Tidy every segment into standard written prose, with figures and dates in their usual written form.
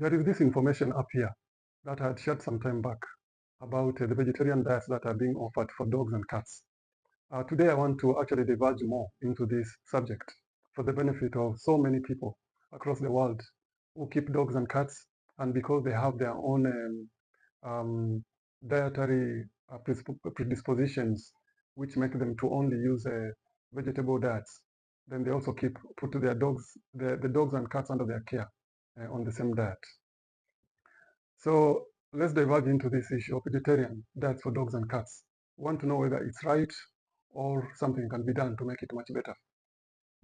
There is this information up here that I had shared some time back about the vegetarian diets that are being offered for dogs and cats. Today I want to actually diverge more into this subject for the benefit of so many people across the world who keep dogs and cats, and because they have their own dietary predispositions which make them to only use vegetable diets, then they also put their dogs, the dogs and cats under their care on the same diet. So let's diverge into this issue of vegetarian diets for dogs and cats. We want to know whether it's right or something can be done to make it much better.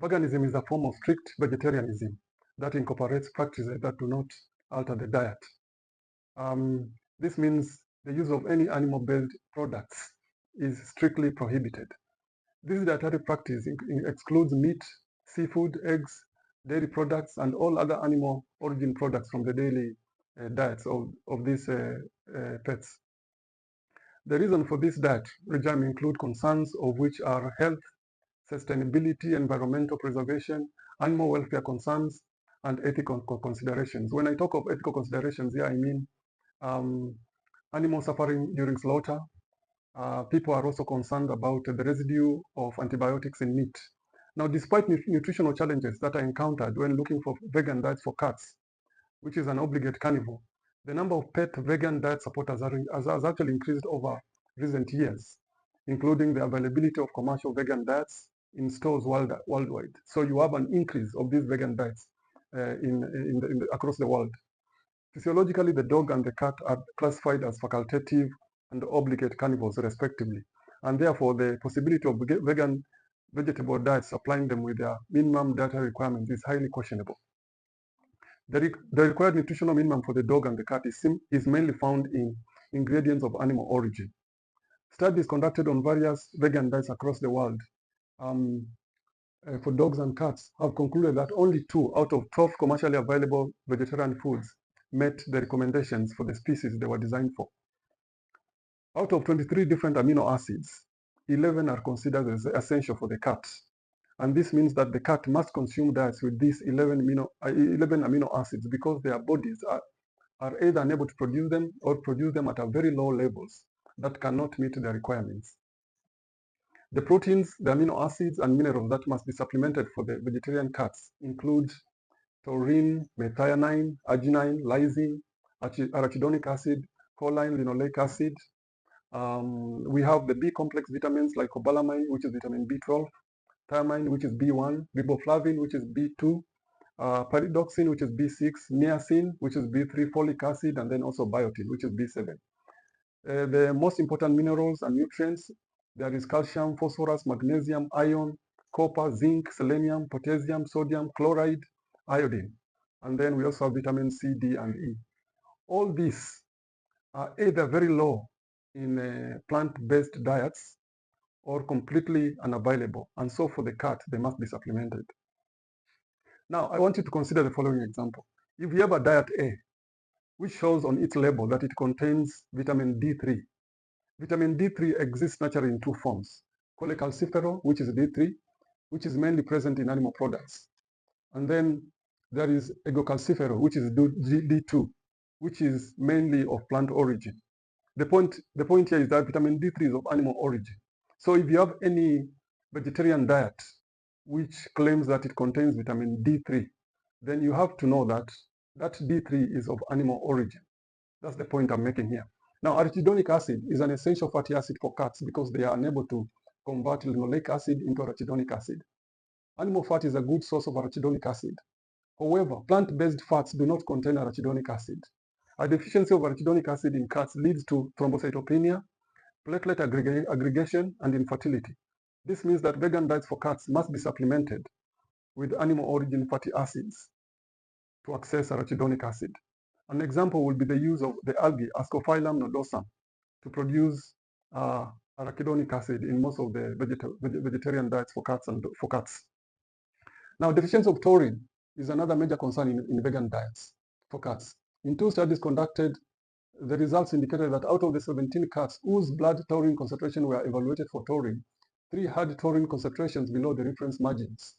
Veganism is a form of strict vegetarianism that incorporates practices that do not alter the diet. This means the use of any animal-based products is strictly prohibited. This dietary practice excludes meat, seafood, eggs, dairy products, and all other animal origin products from the daily diets of these pets. The reason for this diet regime include concerns of which are health, sustainability, environmental preservation, animal welfare concerns, and ethical considerations. When I talk of ethical considerations here, I mean animal suffering during slaughter. People are also concerned about the residue of antibiotics in meat. Now, despite nutritional challenges that are encountered when looking for vegan diets for cats, which is an obligate carnivore, the number of pet vegan diet supporters has actually increased over recent years, including the availability of commercial vegan diets in stores worldwide. So you have an increase of these vegan diets across the world. Physiologically, the dog and the cat are classified as facultative and obligate carnivores, respectively, and therefore the possibility of vegan vegetable diets supplying them with their minimum dietary requirements is highly questionable. The required nutritional minimum for the dog and the cat is mainly found in ingredients of animal origin. Studies conducted on various vegan diets across the world for dogs and cats have concluded that only 2 out of 12 commercially available vegetarian foods met the recommendations for the species they were designed for. Out of 23 different amino acids, 11 are considered as essential for the cat. And this means that the cat must consume diets with these 11 amino acids because their bodies are either unable to produce them or produce them at a very low levels that cannot meet their requirements. The proteins, the amino acids, and minerals that must be supplemented for the vegetarian cats include taurine, methionine, arginine, lysine, arachidonic acid, choline, linoleic acid. We have the B complex vitamins like cobalamin, which is vitamin B12, thiamine, which is B1, riboflavin, which is B2, pyridoxine, which is B6, niacin, which is B3, folic acid, and then also biotin, which is B7. The most important minerals and nutrients, there is calcium, phosphorus, magnesium, iron, copper, zinc, selenium, potassium, sodium, chloride, iodine. And then we also have vitamin C, D, and E. All these are either very low in plant-based diets or completely unavailable. And so for the cat, they must be supplemented. Now, I want you to consider the following example. If you have a diet A, which shows on its label that it contains vitamin D3. Vitamin D3 exists naturally in 2 forms. Cholecalciferol, which is D3, which is mainly present in animal products. And then there is egocalciferol, which is D2, which is mainly of plant origin. The point here is that vitamin D3 is of animal origin. So if you have any vegetarian diet which claims that it contains vitamin D3, then you have to know that that D3 is of animal origin. That's the point I'm making here. Now, arachidonic acid is an essential fatty acid for cats because they are unable to convert linoleic acid into arachidonic acid. Animal fat is a good source of arachidonic acid. However, plant-based fats do not contain arachidonic acid. A deficiency of arachidonic acid in cats leads to thrombocytopenia, platelet aggregation, and infertility. This means that vegan diets for cats must be supplemented with animal origin fatty acids to access arachidonic acid. An example will be the use of the algae Ascophyllum nodosum to produce arachidonic acid in most of the vegetarian diets for cats. Now, deficiency of taurine is another major concern in vegan diets for cats. In 2 studies conducted, the results indicated that out of the 17 cats whose blood taurine concentration were evaluated for taurine, 3 had taurine concentrations below the reference margins.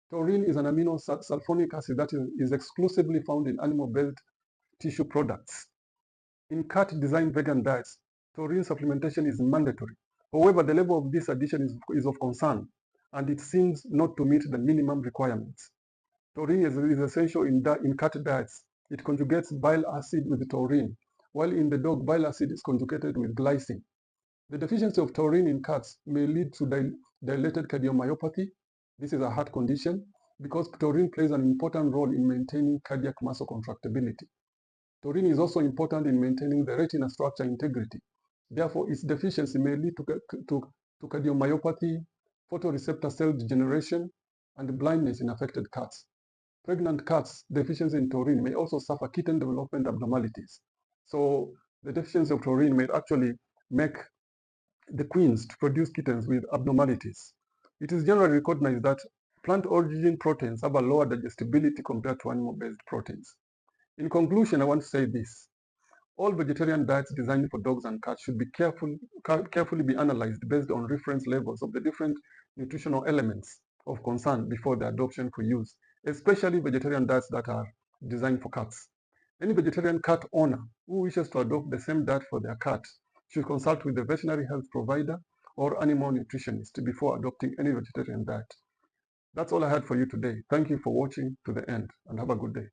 Taurine is an amino sulfonic acid that is exclusively found in animal-based tissue products. In cat-designed vegan diets, taurine supplementation is mandatory. However, the level of this addition is of concern, and it seems not to meet the minimum requirements. Taurine is essential in cat diets. It conjugates bile acid with taurine, while in the dog, bile acid is conjugated with glycine. The deficiency of taurine in cats may lead to dilated cardiomyopathy. This is a heart condition because taurine plays an important role in maintaining cardiac muscle contractibility. Taurine is also important in maintaining the retina structure integrity. Therefore, its deficiency may lead to cardiomyopathy, photoreceptor cell degeneration, and blindness in affected cats. Pregnant cats' deficiency in taurine may also suffer kitten development abnormalities. So the deficiency of taurine may actually make the queens to produce kittens with abnormalities. It is generally recognized that plant origin proteins have a lower digestibility compared to animal-based proteins. In conclusion, I want to say this. All vegetarian diets designed for dogs and cats should be carefully be analyzed based on reference levels of the different nutritional elements of concern before the adoption for use, especially vegetarian diets that are designed for cats. Any vegetarian cat owner who wishes to adopt the same diet for their cat should consult with a veterinary health provider or animal nutritionist before adopting any vegetarian diet. That's all I had for you today. Thank you for watching to the end and have a good day.